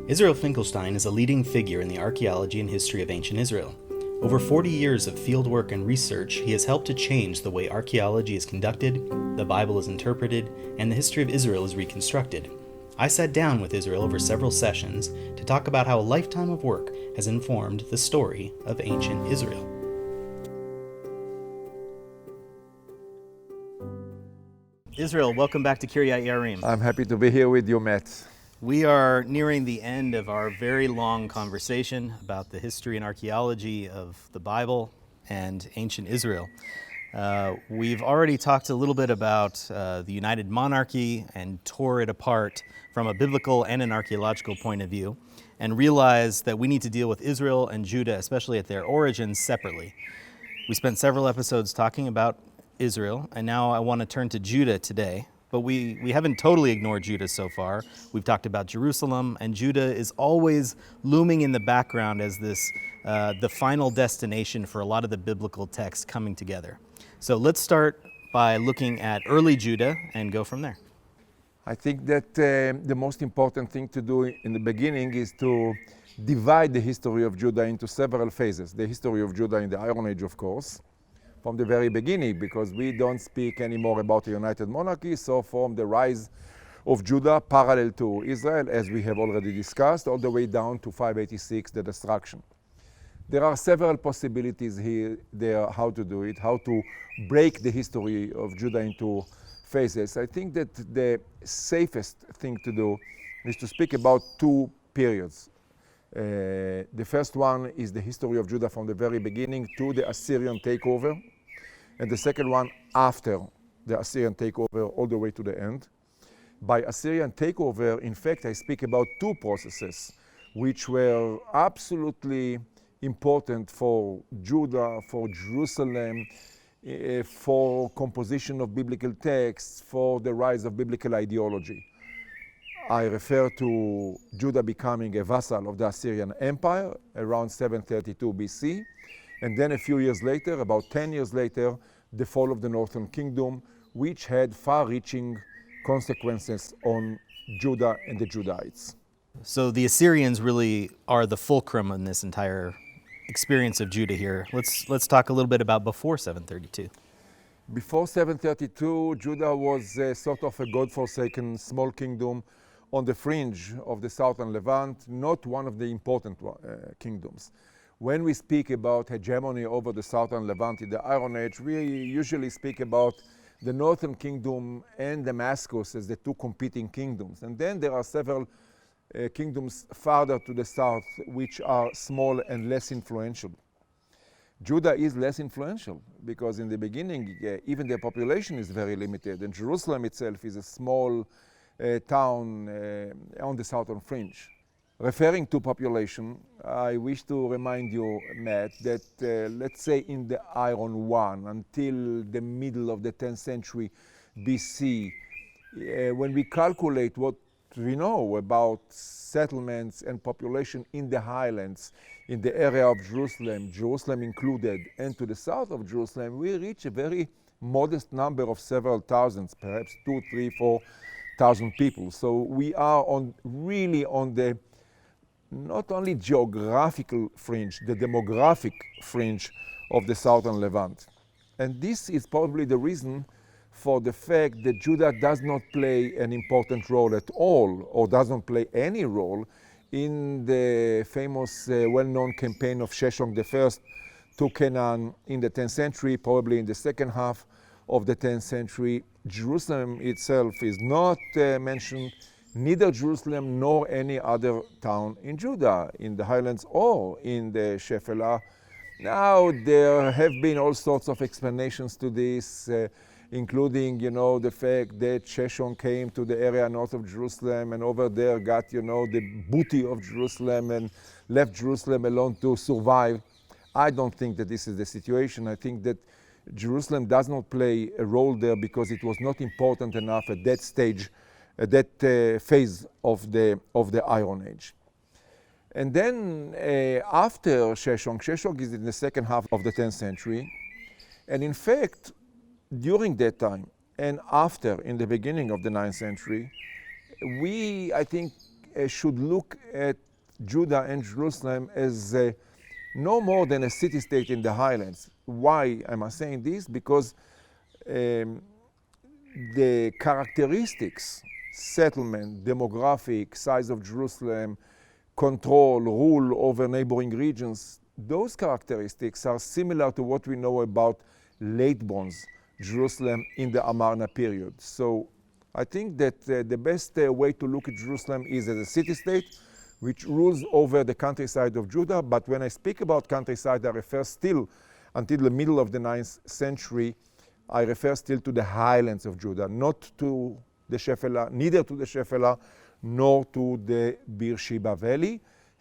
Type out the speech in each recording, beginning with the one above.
Israel Finkelstein is a leading figure in the archaeology and history of ancient Israel. Over 40 years of fieldwork and research, he has helped to change the way archaeology is conducted, the Bible is interpreted, and the history of Israel is reconstructed. I sat down with Israel over several sessions to talk about how a lifetime of work has informed the story of ancient Israel. Israel, welcome back to Kiryat Yarim. I'm happy to be here with you, Matt. We are nearing the end of our very long conversation about the history and archaeology of the Bible and ancient Israel. We've already talked a little bit about the United Monarchy and tore it apart from a biblical and an archaeological point of view, and realized that we need to deal with Israel and Judah, especially at their origins, separately. We spent several episodes talking about Israel, and now I want to turn to Judah today. But we haven't totally ignored Judah so far. We've talked about Jerusalem, and Judah is always looming in the background as this the final destination for a lot of the biblical texts coming together. So let's start by looking at early Judah and go from there. I think that the most important thing to do in the beginning is to divide the history of Judah into several phases. The history of Judah in the Iron Age, of course, from the very beginning, because we don't speak anymore about the United Monarchy, so from the rise of Judah parallel to Israel, as we have already discussed, all the way down to 586, the destruction. There are several possibilities here, there, how to do it, how to break the history of Judah into phases. I think that the safest thing to do is to speak about two periods. The first one is the history of Judah from the very beginning to the Assyrian takeover, and the second one after the Assyrian takeover all the way to the end. By Assyrian takeover, in fact, I speak about two processes which were absolutely important for Judah, for Jerusalem, for composition of biblical texts, for the rise of biblical ideology. I refer to Judah becoming a vassal of the Assyrian Empire around 732 BC, and then a few years later, about 10 years later, the fall of the Northern Kingdom, which had far-reaching consequences on Judah and the Judahites. So the Assyrians really are the fulcrum in this entire experience of Judah here. Let's talk a little bit about before 732. Before 732, Judah was sort of a God-forsaken small kingdom on the fringe of the southern Levant, not one of the important kingdoms. When we speak about hegemony over the southern Levant in the Iron Age, we usually speak about the northern kingdom and Damascus as the two competing kingdoms. And then there are several kingdoms farther to the south which are small and less influential. Judah is less influential because in the beginning even the population is very limited, and Jerusalem itself is a small town on the southern fringe. Referring to population, I wish to remind you, Matt, that let's say in the Iron One until the middle of the 10th century BC, when we calculate what we know about settlements and population in the highlands, in the area of Jerusalem, Jerusalem included, and to the south of Jerusalem, we reach a very modest number of several thousands, perhaps 2, 3, 4,000 people. So we are really on the not only geographical fringe, the demographic fringe of the southern Levant. And this is probably the reason for the fact that Judah does not play an important role at all, or doesn't play any role in the famous well-known campaign of Sheshonq I to Canaan in the 10th century, probably in the second half of the 10th century. Jerusalem itself is not mentioned, neither Jerusalem nor any other town in Judah, in the highlands or in the Shephelah. Now, there have been all sorts of explanations to this, including, the fact that Sheshonq came to the area north of Jerusalem and over there got, the booty of Jerusalem and left Jerusalem alone to survive. I don't think that this is the situation. I think that Jerusalem does not play a role there because it was not important enough at that stage, at that phase of the Iron Age. And then after Sheshonq is in the second half of the 10th century, and in fact, during that time and after, in the beginning of the 9th century, we, I think, should look at Judah and Jerusalem as no more than a city-state in the highlands. Why am I saying this? Because the characteristics, settlement, demographic, size of Jerusalem, control, rule over neighboring regions, those characteristics are similar to what we know about late Bronze Jerusalem in the Amarna period. So I think that the best way to look at Jerusalem is as a city-state which rules over the countryside of Judah. But when I speak about countryside, I refer still, until the middle of the 9th century, I refer still to the highlands of Judah, not to the Shephelah, neither to the Shephelah nor to the Beersheba Valley.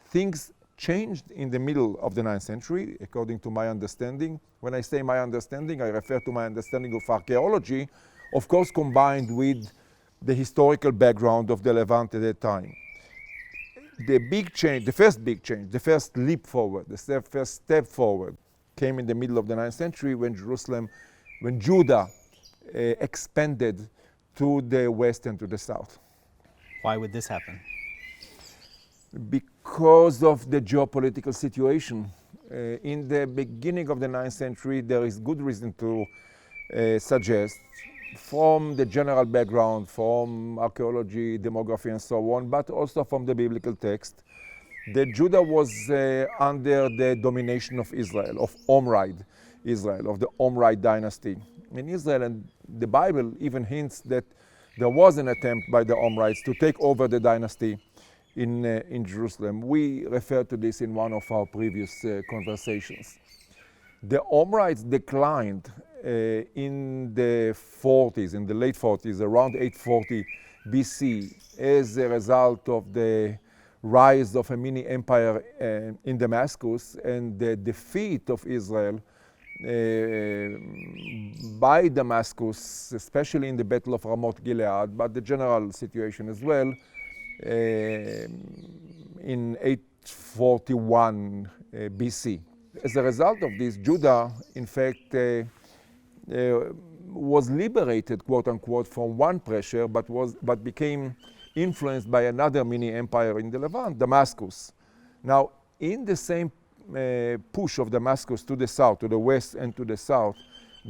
Things changed in the middle of the 9th century, according to my understanding. When I say my understanding, I refer to my understanding of archaeology, of course combined with the historical background of the Levant at that time. The big change, the first big change, the first leap forward, the first step forward came in the middle of the 9th century when Judah expanded to the west and to the south. Why would this happen? Because of the geopolitical situation. In the beginning of the 9th century, there is good reason to suggest, from the general background, from archaeology, demography, and so on, but also from the biblical text, that Judah was under the domination of Israel, of Omride Israel, of the Omride dynasty in Israel. And the Bible even hints that there was an attempt by the Omrides to take over the dynasty in Jerusalem. We referred to this in one of our previous conversations. The Omrides declined in the 40s, in the late 40s, around 840 BC, as a result of the rise of a mini empire in Damascus and the defeat of Israel by Damascus, especially in the Battle of Ramoth Gilead, but the general situation as well, in 841 BC. As a result of this, Judah, in fact, was liberated, quote unquote, from one pressure, but became influenced by another mini empire in the Levant, Damascus. Now, in the same push of Damascus to the south, to the west and to the south,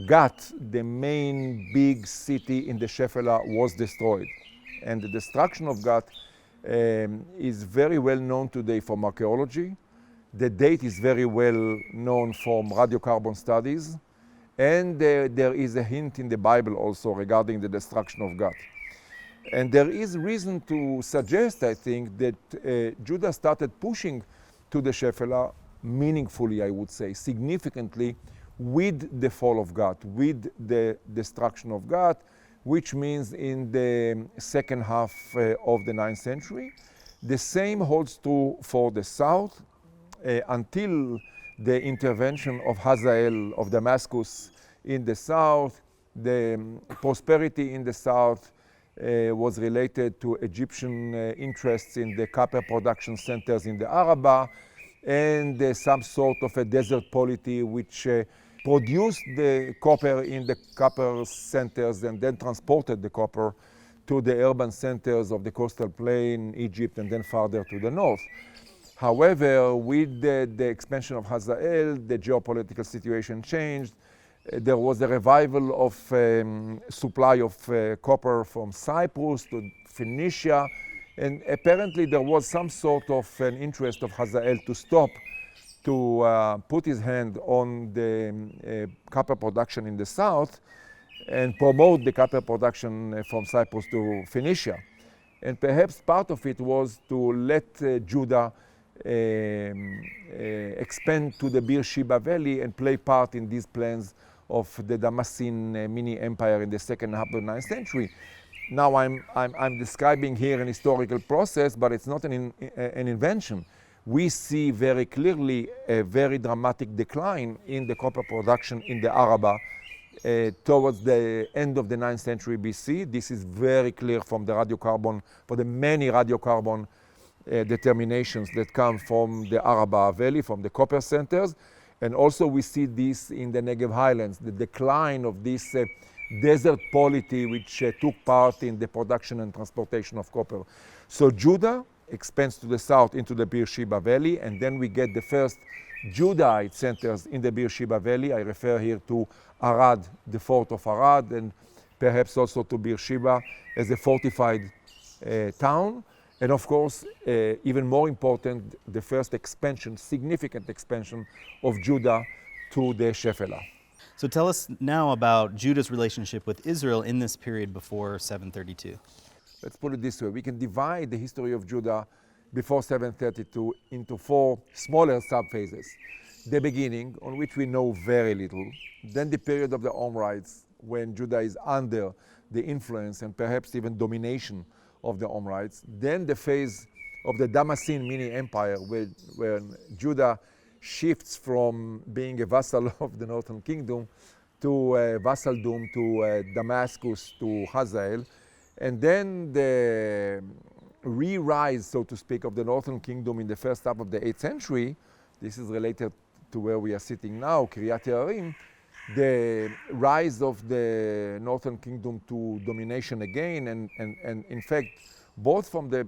Gat, the main big city in the Shephelah, was destroyed. And the destruction of Gat is very well known today from archaeology. The date is very well known from radiocarbon studies. And there is a hint in the Bible also regarding the destruction of Gat. And there is reason to suggest, I think, that Judah started pushing to the Shephelah meaningfully, I would say, significantly, with the fall of Gat, with the destruction of Gat, which means in the second half of the 9th century. The same holds true for the south until the intervention of Hazael of Damascus in the south. The prosperity in the south was related to Egyptian interests in the copper production centers in the Araba, and some sort of a desert polity which produced the copper in the copper centers and then transported the copper to the urban centers of the coastal plain, Egypt, and then farther to the north. However, with the expansion of Hazael, the geopolitical situation changed. There was a revival of supply of copper from Cyprus to Phoenicia, and apparently there was some sort of an interest of Hazael to stop, to put his hand on the copper production in the south and promote the copper production from Cyprus to Phoenicia. And perhaps part of it was to let Judah expand to the Beersheba Valley and play part in these plans of the Damascene mini empire in the second half of the 9th century. Now I'm describing here an historical process, but it's not an invention. We see very clearly a very dramatic decline in the copper production in the Araba towards the end of the 9th century BC. This is very clear from the radiocarbon, for the many radiocarbon determinations that come from the Araba Valley, from the copper centers. And also we see this in the Negev highlands, the decline of this desert polity which took part in the production and transportation of copper. So Judah expands to the south into the Beersheba Valley, and then we get the first Judahite centers in the Beersheba Valley. I refer here to Arad, the fort of Arad, and perhaps also to Beersheba as a fortified town. And of course, even more important, the first expansion, significant expansion of Judah to the Shephelah. So tell us now about Judah's relationship with Israel in this period before 732. Let's put it this way. We can divide the history of Judah before 732 into four smaller subphases. The beginning, on which we know very little. Then the period of the Omrides, when Judah is under the influence and perhaps even domination of the Omrides. Then the phase of the Damascene mini-empire, where Judah shifts from being a vassal of the northern kingdom to vassaldom to Damascus, to Hazael. And then the re-rise, so to speak, of the northern kingdom in the first half of the 8th century. This is related to where we are sitting now, Kiryat Yearim. The rise of the northern kingdom to domination again, and in fact, both from the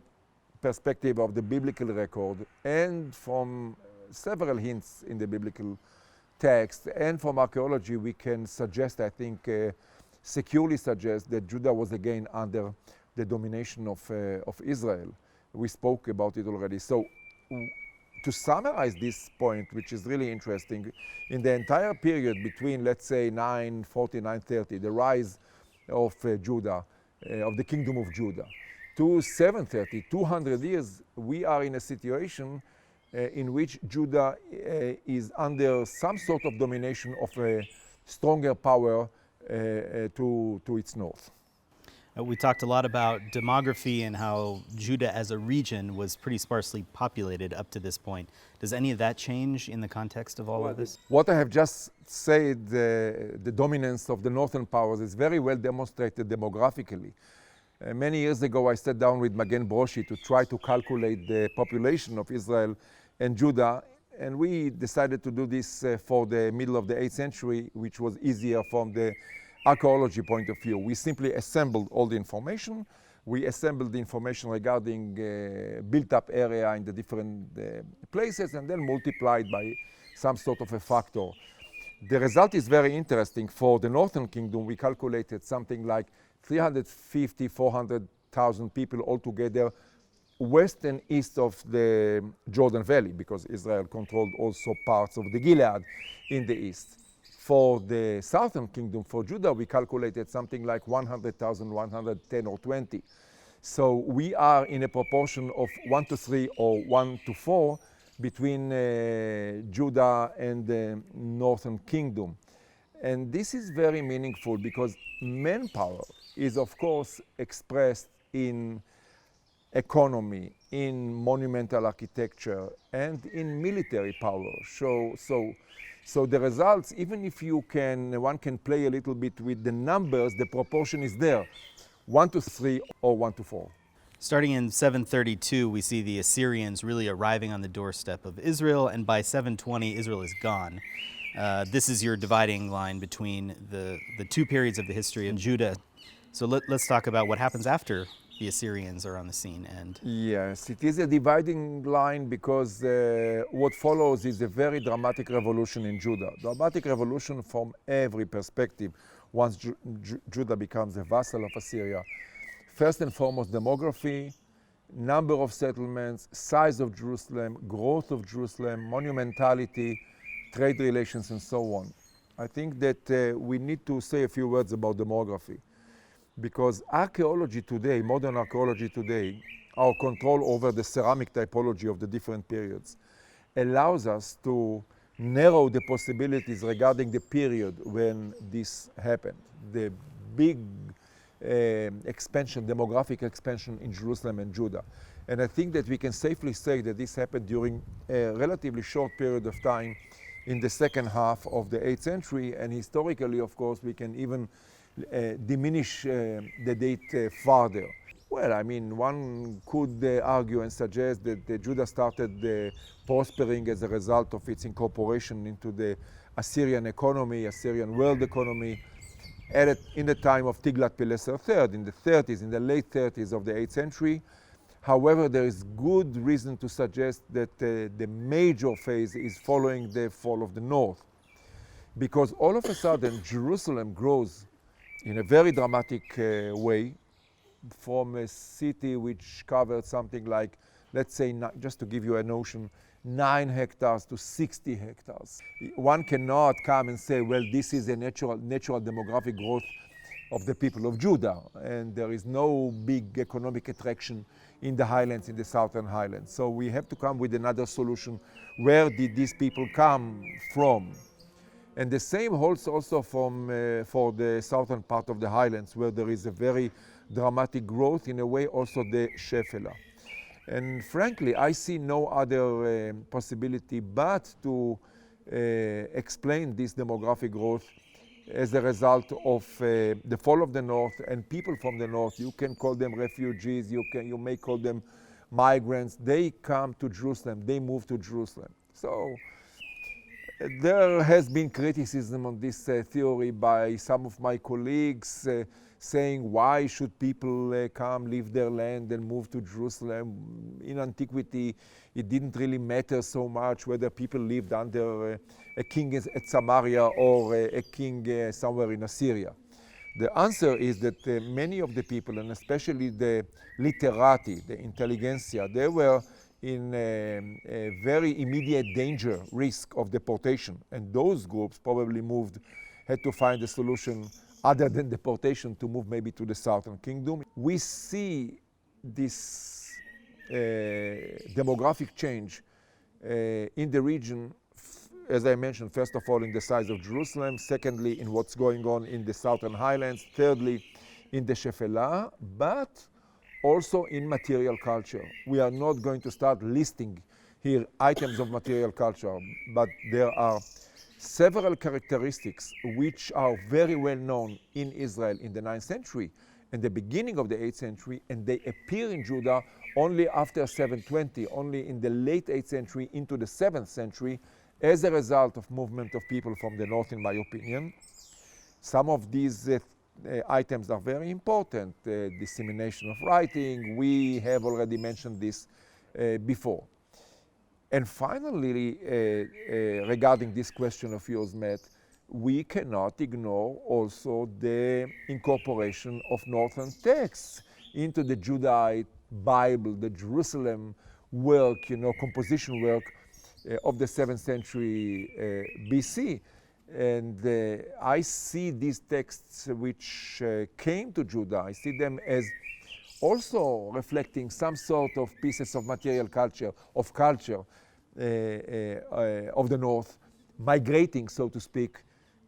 perspective of the biblical record and from several hints in the biblical text and from archaeology, we can suggest, I think, securely suggest that Judah was again under the domination of Israel. We spoke about it already. So to summarize this point, which is really interesting, in the entire period between, let's say, 940, 930, the rise of Judah, of the kingdom of Judah, to 730, 200 years, we are in a situation in which Judah is under some sort of domination of a stronger power to its north. We talked a lot about demography and how Judah as a region was pretty sparsely populated up to this point. Does any of that change in the context of all of this? What I have just said, the dominance of the northern powers is very well demonstrated demographically. Many years ago, I sat down with Magen Broshi to try to calculate the population of Israel and Judah, and we decided to do this for the middle of the 8th century, which was easier from the archaeology point of view. We simply assembled all the information. We assembled the information regarding built-up area in the different places and then multiplied by some sort of a factor. The result is very interesting. For the northern kingdom, we calculated something like 350, 400,000 people altogether, west and east of the Jordan Valley, because Israel controlled also parts of the Gilead in the east. For the southern kingdom, for Judah, we calculated something like 100,000, 110 or 20. So we are in a proportion of 1 to 3 or 1 to 4 between Judah and the northern kingdom. And this is very meaningful because manpower is, of course, expressed in economy, in monumental architecture, and in military power. So the results, even if one can play a little bit with the numbers, the proportion is there, 1 to 3 or 1 to 4. Starting in 732, we see the Assyrians really arriving on the doorstep of Israel, and by 720, Israel is gone. This is your dividing line between the two periods of the history of Judah. So let's talk about what happens after the Assyrians are on the scene. And yes, it is a dividing line because what follows is a very dramatic revolution in Judah. Dramatic revolution from every perspective once Judah becomes a vassal of Assyria. First and foremost, demography, number of settlements, size of Jerusalem, growth of Jerusalem, monumentality, trade relations, and so on. I think that we need to say a few words about demography. Because archaeology today, modern archaeology today, our control over the ceramic typology of the different periods, allows us to narrow the possibilities regarding the period when this happened. The big expansion, demographic expansion in Jerusalem and Judah. And I think that we can safely say that this happened during a relatively short period of time in the second half of the 8th century. And historically, of course, we can even diminish the date farther. Well, I mean, one could argue and suggest that Judah started prospering as a result of its incorporation into the Assyrian economy, Assyrian world economy, in the time of Tiglath-Pileser III, in the 30s, in the late 30s of the 8th century. However, there is good reason to suggest that the major phase is following the fall of the north, because all of a sudden Jerusalem grows in a very dramatic way from a city which covered something like, let's say, just to give you a notion, 9 hectares to 60 hectares. One cannot come and say, well, this is a natural demographic growth of the people of Judah, and there is no big economic attraction in the highlands, in the southern highlands. So we have to come with another solution. Where did these people come from? And the same holds also for the southern part of the highlands, where there is a very dramatic growth, in a way also the Shephelah. And frankly, I see no other possibility but to explain this demographic growth as a result of the fall of the north, and people from the north. You can call them refugees, you may call them migrants. They come to Jerusalem, they move to Jerusalem. So there has been criticism on this theory by some of my colleagues, saying, why should people come, leave their land and move to Jerusalem? In antiquity, it didn't really matter so much whether people lived under a king at Samaria or a king somewhere in Assyria. The answer is that many of the people, and especially the literati, the intelligentsia, they were in a very immediate danger, risk of deportation. And those groups probably had to find a solution other than deportation, to move maybe to the southern kingdom. We see this demographic change in the region, as I mentioned, first of all in the size of Jerusalem, secondly in what's going on in the southern highlands, thirdly in the Shephelah, but also in material culture. We are not going to start listing here items of material culture, but there are several characteristics which are very well known in Israel in the 9th century and the beginning of the 8th century, and they appear in Judah only after 720, only in the late 8th century into the 7th century, as a result of movement of people from the north, in my opinion. Some of these items are very important. Dissemination of writing, we have already mentioned this before. And finally, regarding this question of yours, Matt, we cannot ignore also the incorporation of northern texts into the Judahite Bible, the Jerusalem work, composition work of the 7th century BC. And I see these texts which came to Judah, I see them as also reflecting some sort of pieces of material culture, of the north, migrating, so to speak,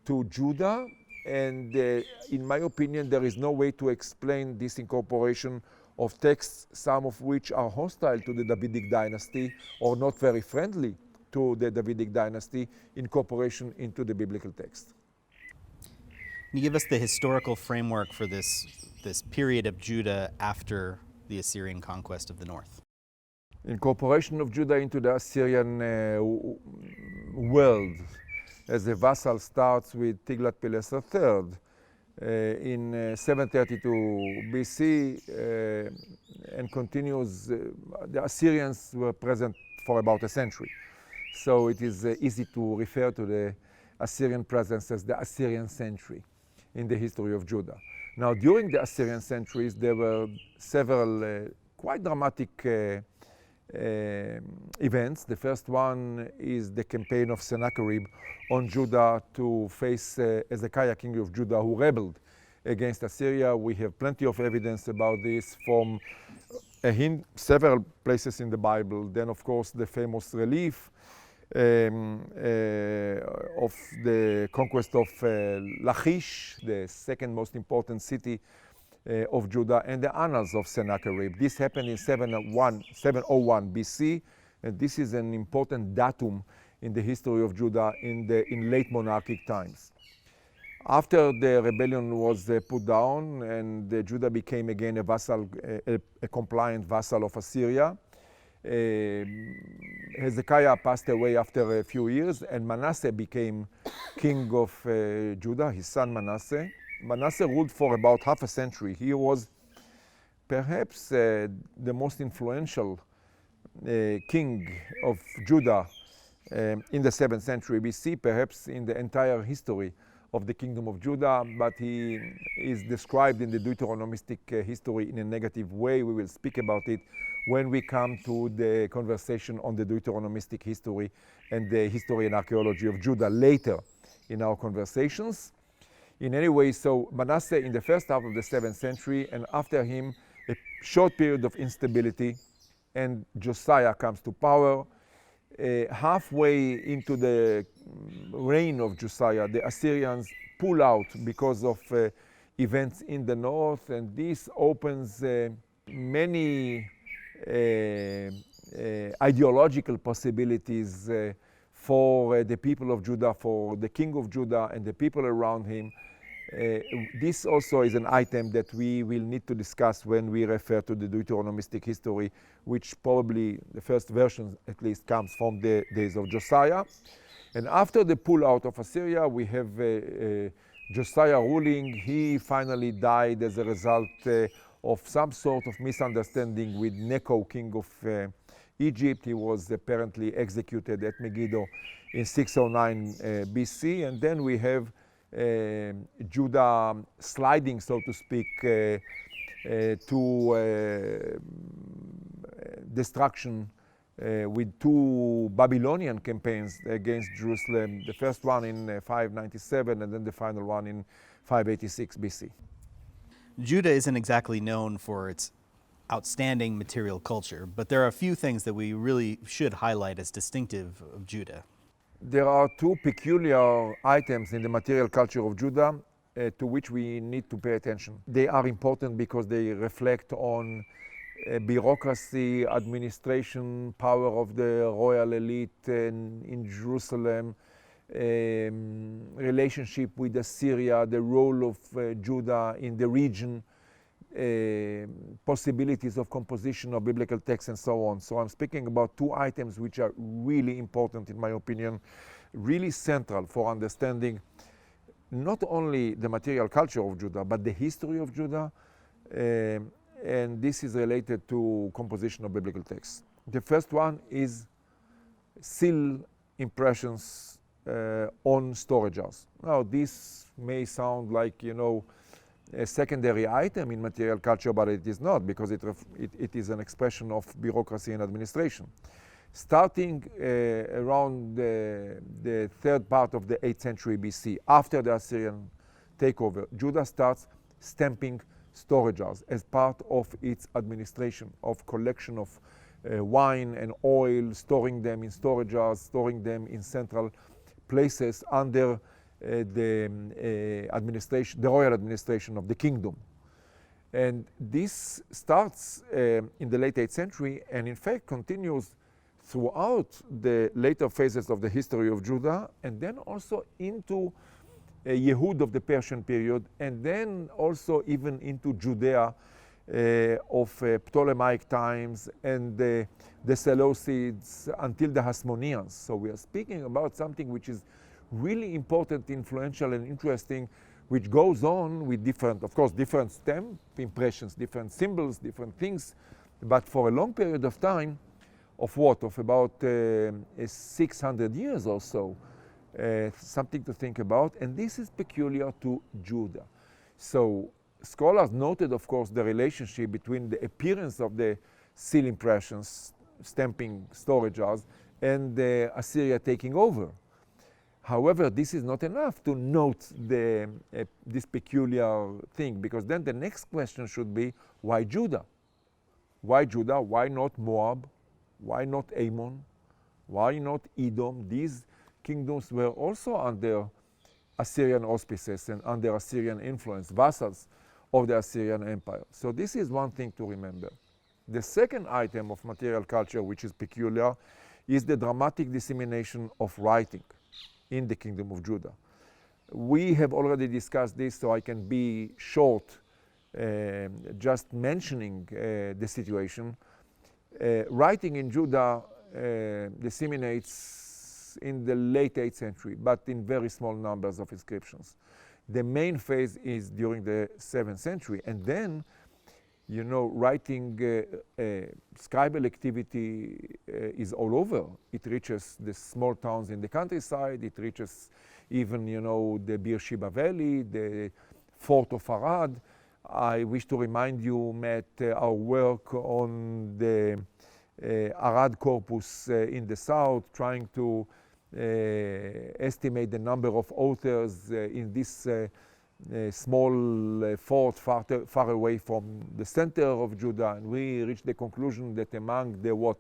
to Judah. And in my opinion, there is no way to explain this incorporation of texts, some of which are hostile to the Davidic dynasty or not very friendly to the Davidic dynasty, incorporation into the biblical text. Can you give us the historical framework for this period of Judah after the Assyrian conquest of the north? Incorporation of Judah into the Assyrian world as a vassal starts with Tiglath-Pileser III in 732 BC and continues. The Assyrians were present for about a century. So it is easy to refer to the Assyrian presence as the Assyrian century in the history of Judah. Now, during the Assyrian centuries, there were several quite dramatic events. The first one is the campaign of Sennacherib on Judah to face Hezekiah, king of Judah, who rebelled against Assyria. We have plenty of evidence about this from several places in the Bible. Then, of course, the famous relief of the conquest of Lachish, the second most important city of Judah, and the annals of Sennacherib. This happened in 701 BC, and this is an important datum in the history of Judah in late monarchic times. After the rebellion was put down and Judah became again a vassal, a compliant vassal of Assyria, Hezekiah passed away after a few years, and Manasseh became king of Judah, his son Manasseh. Manasseh ruled for about half a century. He was perhaps the most influential king of Judah in the 7th century BC, perhaps in the entire history of the kingdom of Judah, but he is described in the Deuteronomistic history in a negative way. We will speak about it when we come to the conversation on the Deuteronomistic history and the history and archaeology of Judah later in our conversations. In any way, so Manasseh in the first half of the 7th century, and after him a short period of instability, and Josiah comes to power. Halfway into the reign of Josiah, the Assyrians pull out because of events in the north, and this opens many ideological possibilities for the people of Judah, for the king of Judah and the people around him. This also is an item that we will need to discuss when we refer to the Deuteronomistic history, which probably the first version at least comes from the days of Josiah. And after the pull out of Assyria, we have Josiah ruling. He finally died as a result of some sort of misunderstanding with Necho, king of Egypt. He was apparently executed at Megiddo in 609 BC. And then we have Judah sliding, so to speak, to destruction with two Babylonian campaigns against Jerusalem, the first one in 597 and then the final one in 586 BC. Judah isn't exactly known for its outstanding material culture, but there are a few things that we really should highlight as distinctive of Judah. There are two peculiar items in the material culture of Judah to which we need to pay attention. They are important because they reflect on bureaucracy, administration, power of the royal elite in Jerusalem, relationship with Assyria, the role of Judah in the region, possibilities of composition of biblical texts and so on. So I'm speaking about two items which are really important, in my opinion, really central for understanding not only the material culture of Judah, but the history of Judah, and this is related to composition of biblical texts. The first one is seal impressions on storage jars. Now this may sound like, you know, a secondary item in material culture, but it is not, because it is an expression of bureaucracy and administration. Starting around the third part of the 8th century BC, after the Assyrian takeover, Judah starts stamping storage jars as part of its administration of collection of wine and oil, storing them in storage jars, storing them in central places under the royal administration of the kingdom. And this starts in the late 8th century and in fact continues throughout the later phases of the history of Judah, and then also into Yehud of the Persian period, and then also even into Judea of Ptolemaic times and the Seleucids until the Hasmoneans. So we are speaking about something which is really important, influential, and interesting, which goes on with different, of course, different stamp impressions, different symbols, different things, but for a long period of time, of what? Of about 600 years or so. Something to think about, and this is peculiar to Judah. So scholars noted, of course, the relationship between the appearance of the seal impressions, stamping storage jars, and Assyria taking over. However, this is not enough to note this peculiar thing, because then the next question should be, why Judah? Why Judah? Why not Moab? Why not Ammon? Why not Edom? These kingdoms were also under Assyrian auspices and under Assyrian influence, vassals of the Assyrian Empire. So this is one thing to remember. The second item of material culture which is peculiar is the dramatic dissemination of writing in the kingdom of Judah. We have already discussed this, so I can be short, just mentioning the situation. Writing in Judah disseminates in the late 8th century, but in very small numbers of inscriptions. The main phase is during the 7th century, and then You know, writing scribal activity is all over. It reaches the small towns in the countryside. It reaches even, you know, the Beersheba Valley, the fort of Arad. I wish to remind you, Matt, our work on the Arad corpus in the south, trying to estimate the number of authors in this small fort far away from the center of Judah. And we reached the conclusion that among the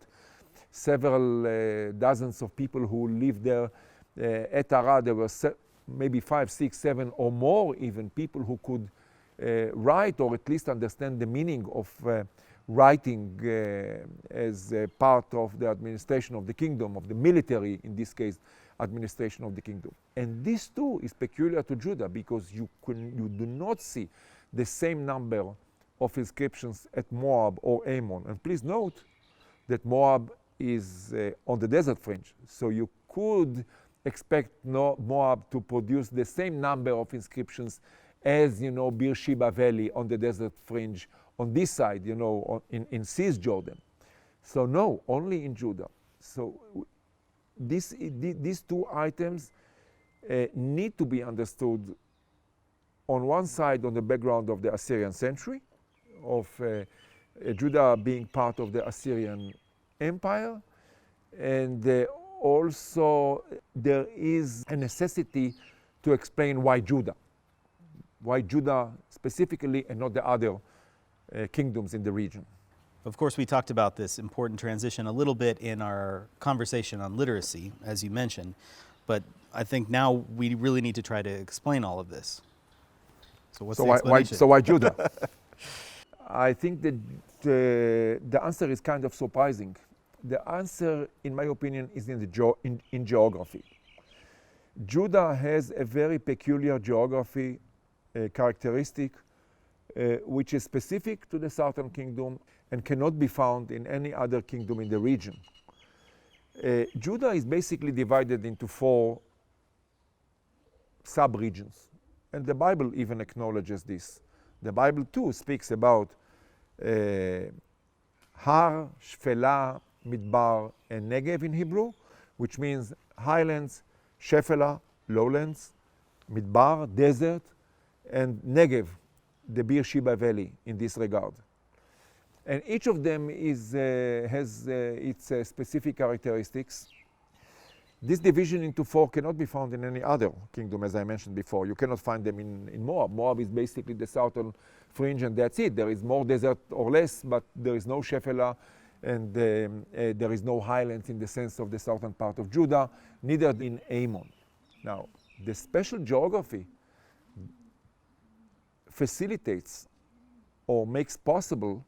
several dozens of people who lived there at Arad, there were maybe 5, 6, 7 or more even people who could write or at least understand the meaning of writing as part of the administration of the kingdom, of the military, in this case, administration of the kingdom. And this too is peculiar to Judah, because you do not see the same number of inscriptions at Moab or Ammon. And please note that Moab is on the desert fringe, so you could expect Moab to produce the same number of inscriptions as, you know, Beersheba Valley on the desert fringe on this side, you know, in Cisjordan. So no, only in Judah. So these two items need to be understood on one side on the background of the Assyrian century, of Judah being part of the Assyrian Empire, and also there is a necessity to explain why Judah specifically and not the other kingdoms in the region. Of course, we talked about this important transition a little bit in our conversation on literacy, as you mentioned, but I think now we really need to try to explain all of this. So what's the explanation? So why Judah? I think that the answer is kind of surprising. The answer, in my opinion, is in geography. Judah has a very peculiar geography characteristic which is specific to the southern kingdom and cannot be found in any other kingdom in the region. Judah is basically divided into 4 sub-regions, and the Bible even acknowledges this. The Bible too speaks about Har, Shfela, Midbar, and Negev in Hebrew, which means highlands, Shephelah, lowlands, Midbar, desert, and Negev, the Beersheba Valley in this regard. And each of them has its specific characteristics. This division into 4 cannot be found in any other kingdom, as I mentioned before. You cannot find them in Moab. Moab is basically the southern fringe, and that's it. There is more desert or less, but there is no Shephelah, and there is no highlands in the sense of the southern part of Judah, neither in Ammon. Now, the special geography facilitates or makes possible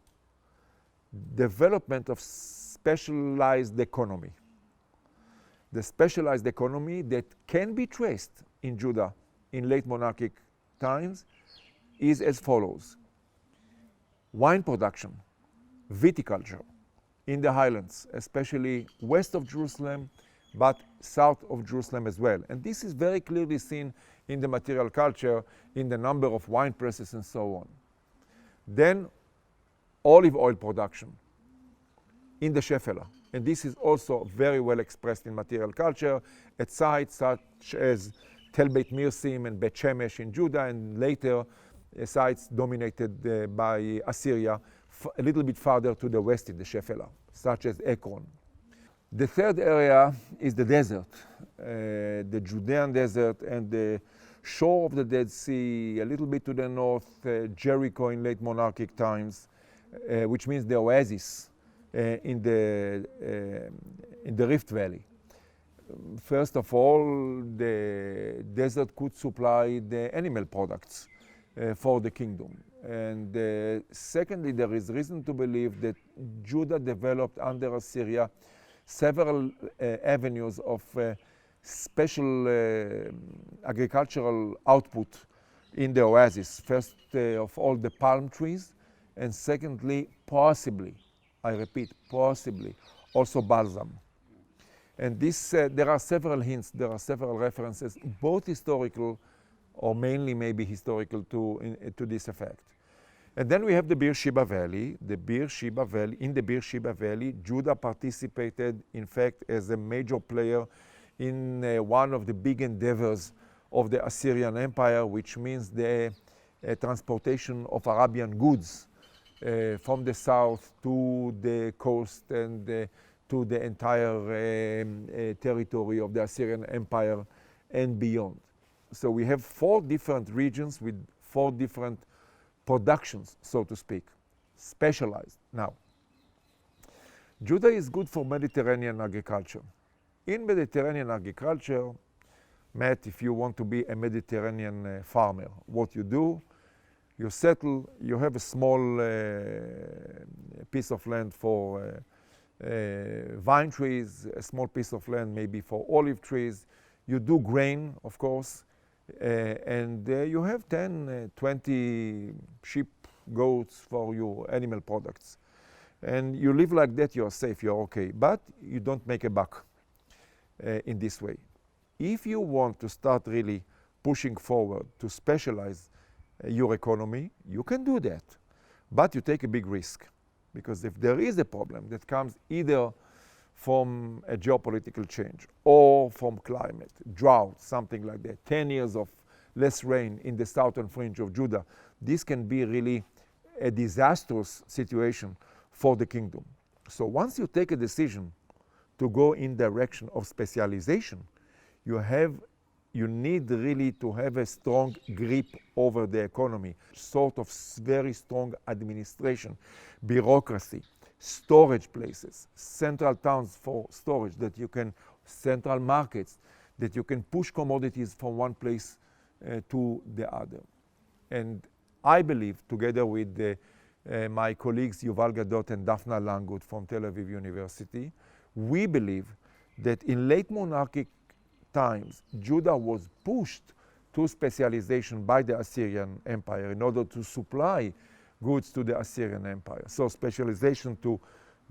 development of specialized economy. The specialized economy that can be traced in Judah in late monarchic times is as follows: wine production, viticulture in the highlands, especially west of Jerusalem, but south of Jerusalem as well. And this is very clearly seen in the material culture, in the number of wine presses and so on. Then olive oil production in the Shephelah. And this is also very well expressed in material culture at sites such as Tel Beit Mirsim and Bet Shemesh in Judah, and later sites dominated by Assyria a little bit farther to the west in the Shephelah, such as Ekron. The third area is the desert, the Judean desert and the shore of the Dead Sea, a little bit to the north, Jericho in late monarchic times, which means the oasis in the Rift Valley. First of all, the desert could supply the animal products for the kingdom. And secondly, there is reason to believe that Judah developed under Assyria several avenues of special agricultural output in the oasis. First of all, the palm trees, and secondly, possibly, I repeat, possibly, also balsam. And this, there are several hints, there are several references, both historical or mainly maybe historical to this effect. And then we have the Beersheba Valley. In the Beersheba Valley, Judah participated, in fact, as a major player in one of the big endeavors of the Assyrian Empire, which means the transportation of Arabian goods from the south to the coast and to the entire territory of the Assyrian Empire and beyond. So we have 4 different regions with 4 different productions, so to speak, specialized. Now, Judah is good for Mediterranean agriculture. In Mediterranean agriculture, Matt, if you want to be a Mediterranean farmer, what you do, you settle, you have a small piece of land for vine trees, a small piece of land maybe for olive trees. You do grain, of course, and you have 10, 20 sheep, goats for your animal products. And you live like that, you're safe, you're okay. But you don't make a buck in this way. If you want to start really pushing forward to specialize your economy, you can do that. But you take a big risk. Because if there is a problem that comes either from a geopolitical change or from climate, drought, something like that, 10 years of less rain in the southern fringe of Judah, this can be really a disastrous situation for the kingdom. So once you take a decision to go in direction of specialization, you need really to have a strong grip over the economy, sort of very strong administration, bureaucracy, storage places, central towns for storage that you can, central markets, that you can push commodities from one place to the other. And I believe, together with my colleagues Yuval Gadot and Daphna Langgut from Tel Aviv University, we believe that in late monarchic times, Judah was pushed to specialization by the Assyrian Empire in order to supply goods to the Assyrian Empire. So specialization to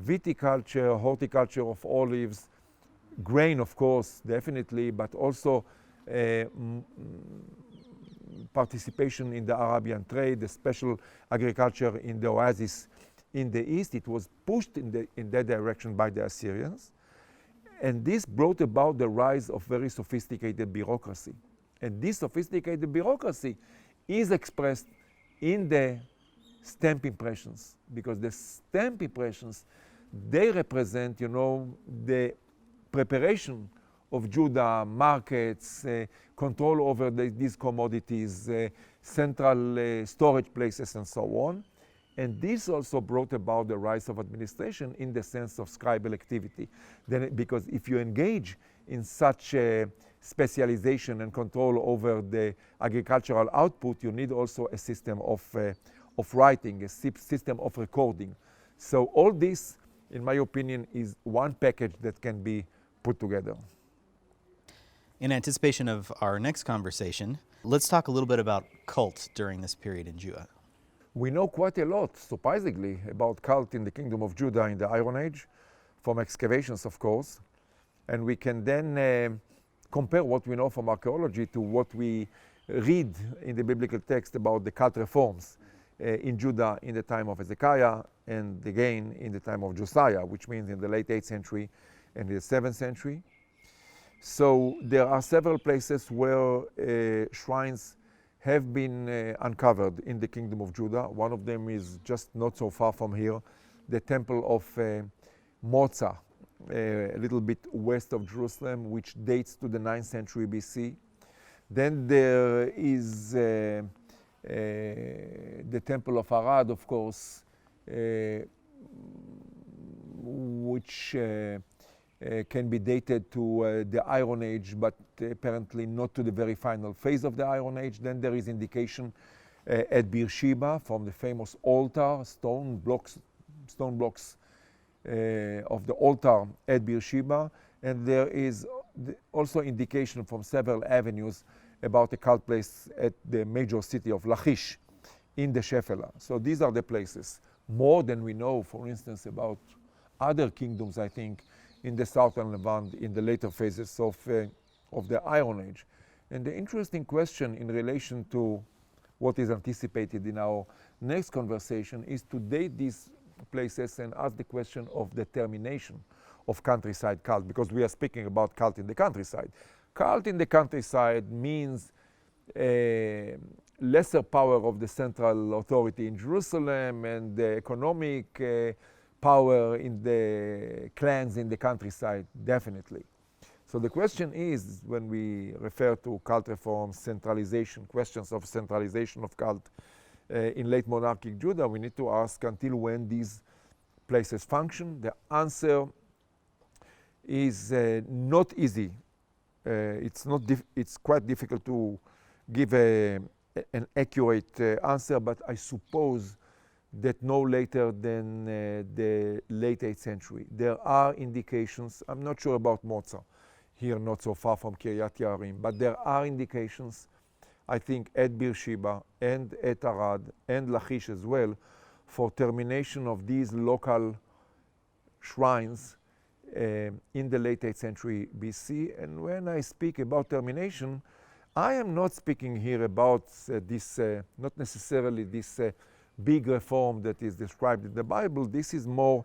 viticulture, horticulture of olives, grain, of course, definitely, but also participation in the Arabian trade, the special agriculture in the oasis in the east. It was pushed in that direction by the Assyrians. And this brought about the rise of very sophisticated bureaucracy. And this sophisticated bureaucracy is expressed in the stamp impressions, because the stamp impressions, they represent, the preparation of Judah, markets, control over these commodities, central storage places, and so on. And this also brought about the rise of administration in the sense of scribal activity. Because if you engage in such specialization and control over the agricultural output, you need also a system of writing, a system of recording. So all this, in my opinion, is one package that can be put together. In anticipation of our next conversation, let's talk a little bit about cult during this period in Judah. We know quite a lot, surprisingly, about cult in the Kingdom of Judah in the Iron Age, from excavations, of course. And we can then compare what we know from archaeology to what we read in the biblical text about the cult reforms in Judah in the time of Hezekiah and again in the time of Josiah, which means in the late 8th century and the 7th century. So there are several places where shrines have been uncovered in the Kingdom of Judah. One of them is just not so far from here, the temple of Moza, a little bit west of Jerusalem, which dates to the 9th century BC. Then there is the temple of Arad, of course, which can be dated to the Iron Age, but apparently not to the very final phase of the Iron Age. Then there is indication at Beersheba from the famous altar, stone blocks of the altar at Beersheba. And there is also indication from several avenues about a cult place at the major city of Lachish in the Shephelah. So these are the places. More than we know, for instance, about other kingdoms, I think, in the southern Levant in the later phases of the Iron Age. And the interesting question in relation to what is anticipated in our next conversation is to date these places and ask the question of the termination of countryside cult, because we are speaking about cult in the countryside. Cult in the countryside means lesser power of the central authority in Jerusalem and the economic power in the clans in the countryside, definitely. So the question is, when we refer to cult reform, centralization, questions of centralization of cult in late monarchic Judah, we need to ask until when these places function. The answer is not easy. It's quite difficult to give an accurate answer, but I suppose that no later than the late 8th century. There are indications, I'm not sure about Moza, here not so far from Kiryat Yarim, but there are indications, I think, at Beersheba and at Arad and Lachish as well, for termination of these local shrines in the late 8th century BC. And when I speak about termination, I am not speaking here about this, not necessarily this big reform that is described in the Bible. This is more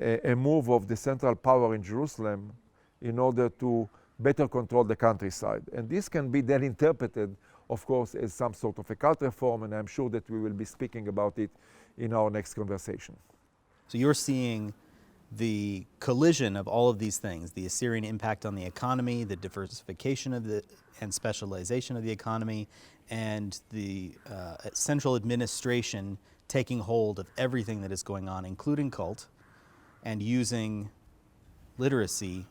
a move of the central power in Jerusalem in order to better control the countryside. And this can be then interpreted, of course, as some sort of a cult reform, and I'm sure that we will be speaking about it in our next conversation. So you're seeing the collision of all of these things, the Assyrian impact on the economy, the diversification of and specialization of the economy, and the central administration taking hold of everything that is going on, including cult, and using literacy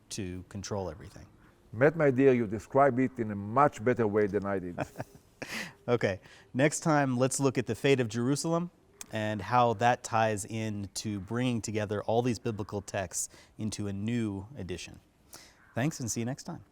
to control everything. Matt, my dear, you describe it in a much better way than I did. Okay, next time let's look at the fate of Jerusalem and how that ties into bringing together all these biblical texts into a new edition. Thanks, and see you next time.